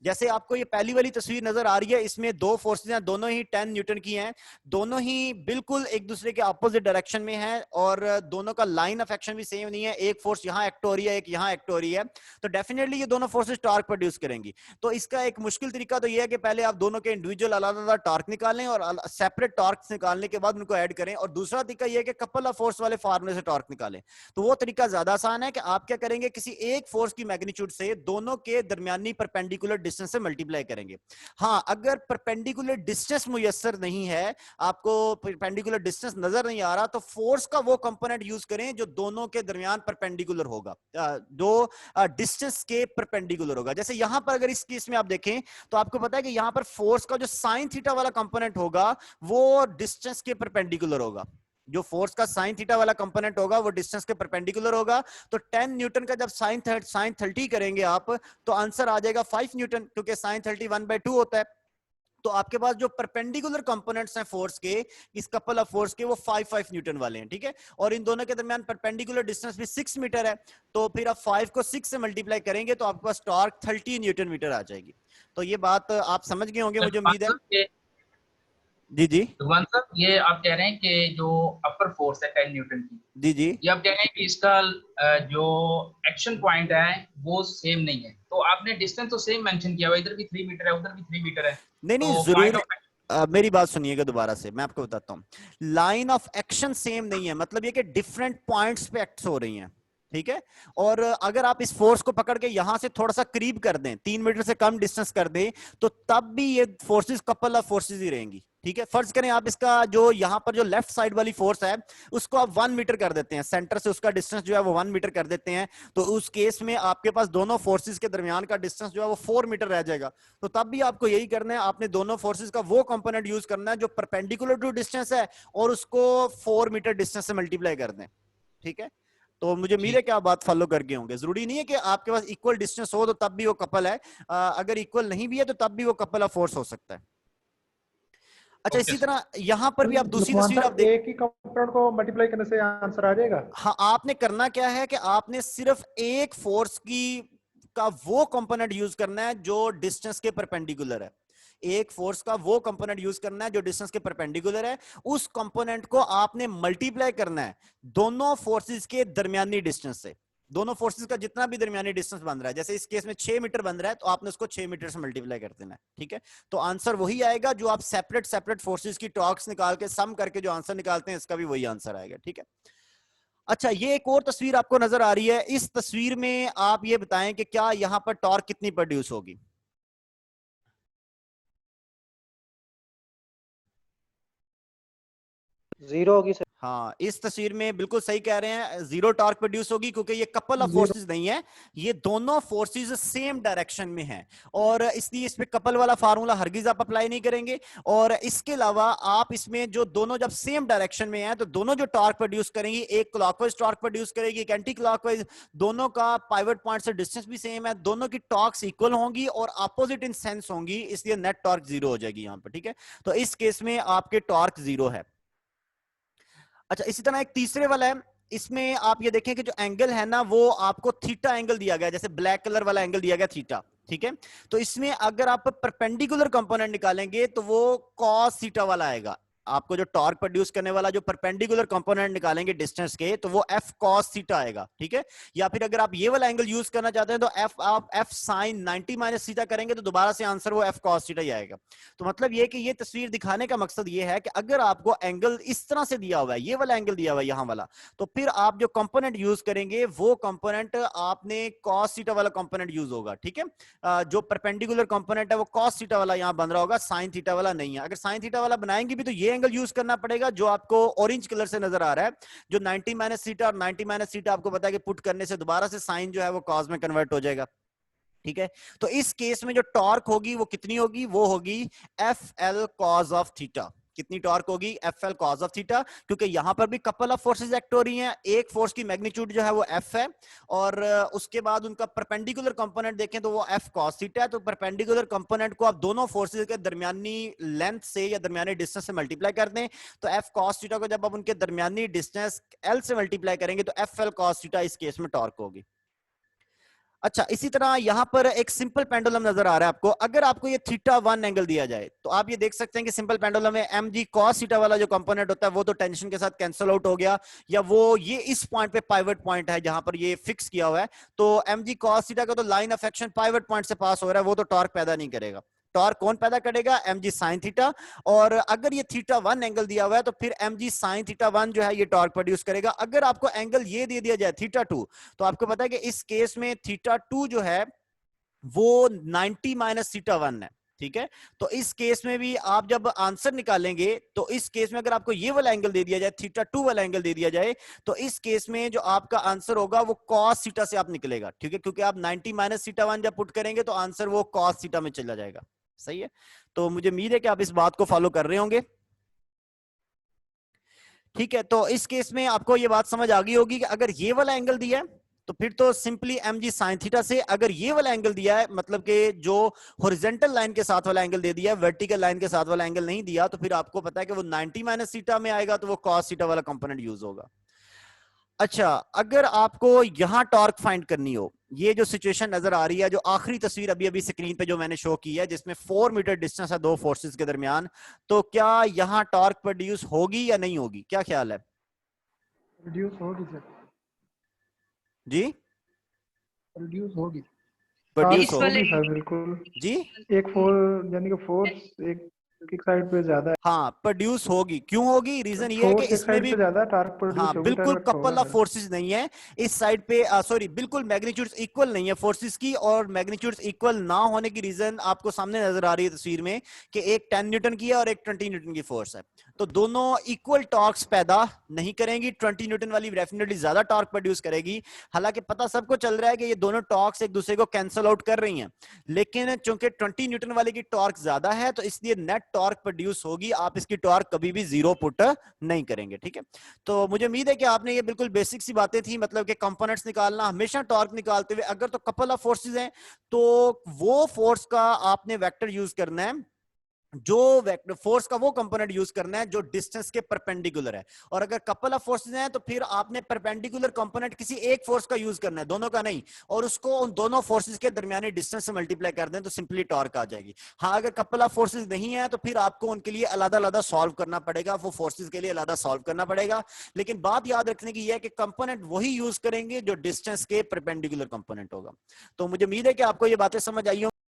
जैसे आपको ये पहली वाली तस्वीर नजर आ रही है, इसमें दो फोर्सेस हैं, दोनों ही 10 न्यूटन की हैं, दोनों ही बिल्कुल एक दूसरे के अपोजिट डायरेक्शन में हैं और दोनों का लाइन ऑफ एक्शन भी सेम नहीं है, एक फोर्स यहां एक्ट हो रही है, एक यहां एक्ट हो रही है, तो डेफिनेटली ये दोनों फोर्सेस टॉर्क प्रोड्यूस करेंगी। तो इसका एक मुश्किल तरीका तो ये है कि पहले आप दोनों के इंडिविजुअल अलग-अलग टॉर्क निकालें और सेपरेट टॉर्क निकालने के बाद उनको ऐड करें, और दूसरा तरीका यह है कि कपल ऑफ फोर्स वाले फार्मूले से टॉर्क निकालें। तो वो तरीका ज्यादा आसान है कि आप क्या करेंगे, किसी एक फोर्स की मैग्नीट्यूड से दोनों के दरमियानी परपेंडिकुलर डिस्टेंस से मल्टीप्लाई करेंगे। हाँ, अगर परपेंडिकुलर डिस्टेंस मुयस्सर नहीं है, आपको परपेंडिकुलर डिस्टेंस नजर नहीं आ रहा, तो फोर्स का वो कंपोनेंट यूज करें जो दोनों के दरमियान परपेंडिकुलर होगा, जो डिस्टेंस के परपेंडिकुलर होगा। जैसे यहां पर अगर इस केस में आप देखें तो आपको पता है कि यहां पर फोर्स का जो साइन थीटा वाला कंपोनेंट होगा वो डिस्टेंस के परपेंडिकुलर होगा। जो फोर्स का साइन थीटा वाला कंपोनेंट होगा वो डिस्टेंस के परपेंडिकुलर होगा। तो 10 न्यूटन का जब साइन 30 करेंगे आप, तो आंसर आ जाएगा 5 न्यूटन, क्योंकि साइन 30 1/2 होता है। तो आपके पास जो परपेंडिकुलर कंपोनेंट्स हैं फोर्स के, इस कपल ऑफ फोर्स के, वो 5 न्यूटन वाले हैं, ठीक है। और इन दोनों के दरमियान परपेंडिकुलर डिस्टेंस भी 6 मीटर है। तो फिर आप 5 को 6 से मल्टीप्लाई करेंगे तो आपके पास टॉर्क 30 न्यूटन मीटर आ जाएगी। तो ये बात आप समझ गए होंगे, मुझे उम्मीद है। जी जी भगवान साहब, ये आप कह रहे हैं कि जो अपर फोर्स है 10 न्यूटन की, जी जी, ये आप कह रहे हैं कि इसका जो एक्शन पॉइंट है वो सेम नहीं है, तो आपने डिस्टेंस तो सेम मेंशन किया हुआ, इधर भी 3 मीटर है, उधर भी 3 मीटर है। नहीं नहीं, तो जरूर पॉइंट ऑफ मेरी बात सुनिएगा दोबारा से, मैं आपको बताता हूँ। लाइन ऑफ एक्शन सेम नहीं है, मतलब ये कि डिफरेंट पॉइंट्स पे एक्ट हो रही हैं, ठीक है। और अगर आप इस फोर्स को पकड़ के यहां से थोड़ा सा करीब कर दें, 3 मीटर से कम डिस्टेंस कर दें, तो तब भी ये फोर्सेस कपल ऑफ फोर्सेस ही रहेंगी, ठीक है। फर्ज करें आप इसका जो यहां पर जो लेफ्ट साइड वाली फोर्स है उसको आप 1 मीटर कर देते हैं, सेंटर से उसका डिस्टेंस जो है वो 1 मीटर कर देते हैं, तो उस केस में आपके पास दोनों फोर्सेस के दरमियान का डिस्टेंस जो है वो 4 मीटर रह जाएगा। तो तब भी आपको यही करना है, आपने दोनों फोर्सेस का वो कंपोनेंट यूज करना है जो परपेंडिकुलर टू डिस्टेंस है और उसको 4 मीटर डिस्टेंस से मल्टीप्लाई कर दें, ठीक है। तो मुझे उम्मीद है कि आप बात फॉलो कर गए होंगे। जरूरी नहीं है कि आपके पास इक्वल डिस्टेंस हो तो तब भी वो कपल है, अगर इक्वल नहीं भी है तो तब भी वो कपल ऑफ फोर्स हो सकता है। अच्छा, इसी तरह यहां पर भी आप दूसरी तस्वीर आप देख, एक ही कंपोनेंट को मल्टीप्लाई करने से आंसर आ जाएगा। हाँ, आपने करना क्या है कि आपने सिर्फ एक फोर्स का वो कंपोनेंट यूज करना है जो डिस्टेंस के परपेंडिकुलर है। एक फोर्स का वो कंपोनेंट यूज करना है जो डिस्टेंस के परपेंडिकुलर है, उस कंपोनेंट को आपने मल्टीप्लाई करना है दोनों फोर्सेस के दरमियानी डिस्टेंस से। दोनों फोर्सेस का जितना भी दरमियानी डिस्टेंस बन रहा है, जैसे इस केस में 6 मीटर बन रहा है, तो आपने उसको 6 मीटर से मल्टीप्लाई कर देना है, ठीक है। तो आंसर वही आएगा जो आप सेपरेट फोर्सेस की टॉर्क्स निकाल के सम करके जो आंसर निकालते हैं, इसका भी वही आंसर आएगा, ठीक है। अच्छा, ये एक और तस्वीर आपको नजर आ रही है। इस तस्वीर में आप ये बताएं कि क्या यहां पर टॉर्क कितनी प्रोड्यूस होगी? 0 होगी सर। हाँ, इस तस्वीर में बिल्कुल सही कह रहे हैं, 0 टॉर्क प्रोड्यूस होगी, क्योंकि ये कपल ऑफ फोर्सेस नहीं है, ये दोनों फोर्सेस सेम डायरेक्शन में हैं, और इसलिए इस पे कपल वाला फार्मूला हरगिज आप अप्लाई नहीं करेंगे। और इसके अलावा आप इसमें जो दोनों जब सेम डायरेक्शन में हैं, तो दोनों जो टॉर्क प्रोड्यूस करेंगी, एक क्लॉकवाइज टॉर्क प्रोड्यूस करेगी, एक एंटी क्लॉकवाइज, दोनों का पाइवट पॉइंट से डिस्टेंस भी सेम है, दोनों की टॉर्क्स इक्वल होंगी और अपोजिट इन सेंस होंगी, इसलिए नेट टॉर्क 0 हो जाएगी यहां पर, ठीक है। तो इस केस में आपके टॉर्क 0 है। अच्छा, इसी तरह एक तीसरे वाला है, इसमें आप ये देखें कि जो एंगल है ना वो आपको थीटा एंगल दिया गया है, जैसे ब्लैक कलर वाला एंगल दिया गया थीटा, ठीक है। तो इसमें अगर आप परपेंडिकुलर कंपोनेंट निकालेंगे तो वो कॉस थीटा वाला आएगा, आपको जो टॉर्क प्रोड्यूस करने वाला जो परपेंडिकुलर कंपोनेंट निकालेंगे डिस्टेंस के, तो वो एफ कॉस थीटा आएगा, ठीक है। या फिर अगर आप ये वाला एंगल यूज करना चाहते हैं तो आप एफ साइन 90 माइनस थीटा करेंगे तो दोबारा से आंसर वो एफ कॉस थीटा ही आएगा। तो मतलब ये कि ये तस्वीर दिखाने का मकसद ये है कि अगर आपको एंगल इस तरह से दिया हुआ है, ये वाला एंगल दिया हुआ है यहाँ वाला, तो फिर आप जो कंपोनेंट यूज करेंगे वो कंपोनेंट आपने कॉस थीटा वाला कंपोनेंट यूज होगा, ठीक है। जो परपेंडिकुलर कंपोनेंट है वो कॉस थीटा वाला यहाँ बन रहा होगा, साइन थीटा वाला नहीं है। अगर साइन थीटा वाला बनाएंगे भी तो ये एंगल यूज करना पड़ेगा जो आपको ऑरेंज कलर से नजर आ रहा है, जो 90 माइनस थीटा और 90 माइनस थीटा आपको पता है कि पुट करने से दोबारा से साइन जो है वो कॉस में कन्वर्ट हो जाएगा, ठीक है। तो इस केस में जो टॉर्क होगी वो कितनी होगी, वो होगी F L cos of theta. कितनी टॉर्क होगी, F L cos of theta, क्योंकि यहां पर भी कपल ऑफ फोर्सेस एक्ट हो रही हैं। एक फोर्स की मैग्नीट्यूड जो है वो एफ है और उसके बाद उनका परपेंडिकुलर कंपोनेंट देखें तो वो एफ कॉस थीटा है। तो परपेंडिकुलर कंपोनेंट को आप दोनों फोर्सेस के दरमियानी लेंथ से या दरमियानी डिस्टेंस से मल्टीप्लाई कर दें, तो एफ कॉस थीटा को जब आप उनके दरमियानी डिस्टेंस एल से मल्टीप्लाई करेंगे तो एफ एल कॉस थीटा इस केस में टॉर्क होगी। अच्छा, इसी तरह यहां पर एक सिंपल पेंडुलम नजर आ रहा है आपको। अगर आपको ये थीटा 1 एंगल दिया जाए तो आप ये देख सकते हैं कि सिंपल पेंडुलम में एम जी कॉस थीटा वाला जो कंपोनेंट होता है वो तो टेंशन के साथ कैंसिल आउट हो गया, या वो ये इस पॉइंट पे पाइवट पॉइंट है जहां पर ये फिक्स किया हुआ है, तो एम जी कॉस थीटा का तो line of action pivot point से पास हो रहा है, वो तो टॉर्क पैदा नहीं करेगा। टॉर्क कौन पैदा करेगा, एम जी साइन थीटा। और अगर ये थीटा 1 एंगल दिया हुआ है तो फिर एम जी साइन थीटा 1 जो है ये टॉर्क प्रोड्यूस करेगा। अगर आपको एंगल ये दे दिया जाए थीटा 2, तो आपको पता है कि इस केस में थीटा 2 जो है वो 90 माइनस थीटा 1 है, ठीक है। तो इस केस में भी आप जब आंसर निकालेंगे तो इस केस में अगर आपको ये वाला एंगल दे दिया जाए, थीटा 2 वाला एंगल दे दिया जाए, तो इस केस में जो आपका आंसर होगा वो कॉस थीटा से आप निकलेगा, ठीक है, क्योंकि आप 90 माइनस थीटा 1 जब पुट करेंगे तो आंसर वो कॉस थीटा में चला जाएगा। सही है, तो मुझे उम्मीद है कि आप इस बात को फॉलो कर रहे होंगे, ठीक है। तो इस केस में आपको ये बात समझ आ गई होगी कि अगर ये वाला एंगल दिया है तो फिर तो simply M G sine theta से, अगर ये वाला एंगल दिया है मतलब कि जो हॉरिजॉन्टल लाइन के साथ वाला एंगल दे दिया है, वर्टिकल लाइन के साथ वाला एंगल नहीं दिया, तो फिर आपको पता है कि वो 90 माइनस थीटा में आएगा, तो वो कॉस थीटा वाला कंपोनेंट यूज होगा। अच्छा, अगर आपको यहां टॉर्क फाइंड करनी हो, ये जो सिचुएशन नजर आ रही है, जो आखिरी तस्वीर अभी अभी स्क्रीन पे जो मैंने शो की है जिसमें 4 मीटर डिस्टेंस है दो फोर्सेस के दरमियान, तो क्या यहां टॉर्क प्रोड्यूस होगी या नहीं होगी, क्या ख्याल है? रिड्यूस होगी सर, जी रिड्यूस होगी। प्रोड्यूस इस वाले होगी सर बिल्कुल, जी, एक फोर्स यानी कि फोर्स एक साइड पे ज्यादा है, हाँ प्रोड्यूस होगी। क्यों होगी, रीजन ये है कि फोर्स एक इसमें साइड भी पे ज्यादा टॉर्क प्रोड्यूस हाँ होगी, बिल्कुल डायरेक्ट कपल होगा ऑफ सर। फोर्सेस नहीं है इस साइड पे, सॉरी बिल्कुल मैग्नीट्यूड्स इक्वल नहीं है फोर्सेस की, और मैग्नीट्यूड्स इक्वल ना होने की रीजन आपको सामने नजर आ रही है तस्वीर में कि एक 10 न्यूटन की है और एक 20 न्यूटन की फोर्स है, तो दोनों इक्वल टॉर्क्स पैदा नहीं करेंगी। 20 न्यूटन वाली डेफिनेटली ज्यादा टॉर्क प्रोड्यूस करेगी, हालांकि पता सबको चल रहा है कि ये दोनों टॉर्क्स एक दूसरे को कैंसिल आउट कर रही हैं, लेकिन चूंकि 20 न्यूटन वाले की टॉर्क ज्यादा है तो इसलिए नेट टॉर्क प्रोड्यूस होगी, आप इसकी टॉर्क कभी भी जीरो पुट नहीं करेंगे, ठीक है। तो मुझे उम्मीद है कि आपने ये बिल्कुल बेसिक सी बातें थी, मतलब कि कंपोनेंट्स निकालना, हमेशा टॉर्क निकालते हुए अगर तो कपल ऑफ फोर्सेस हैं तो वो फोर्स का आपने वेक्टर यूज करना है, जो वेक्टर फोर्स का वो कंपोनेंट यूज करना है जो डिस्टेंस के परपेंडिकुलर है, और अगर कपल ऑफ फोर्सेस हैं तो फिर आपने परपेंडिकुलर कंपोनेंट किसी एक फोर्स का यूज करना है, दोनों का नहीं, और उसको उन दोनों फोर्सेस के दरमियानी डिस्टेंस से मल्टीप्लाई कर दें तो सिंपली टॉर्क आ जाएगी। हाँ, अगर कपल ऑफ फोर्सेस नहीं है तो फिर आपको उनके लिए अलग-अलग सॉल्व करना पड़ेगा, वो फोर्सेस के लिए अलग सॉल्व करना पड़ेगा, लेकिन बात याद रखने की यह है कि कंपोनेंट वही यूज करेंगे जो डिस्टेंस के परपेंडिकुलर कंपोनेंट होगा। तो मुझे उम्मीद है कि आपको ये बातें समझ आई होंगी।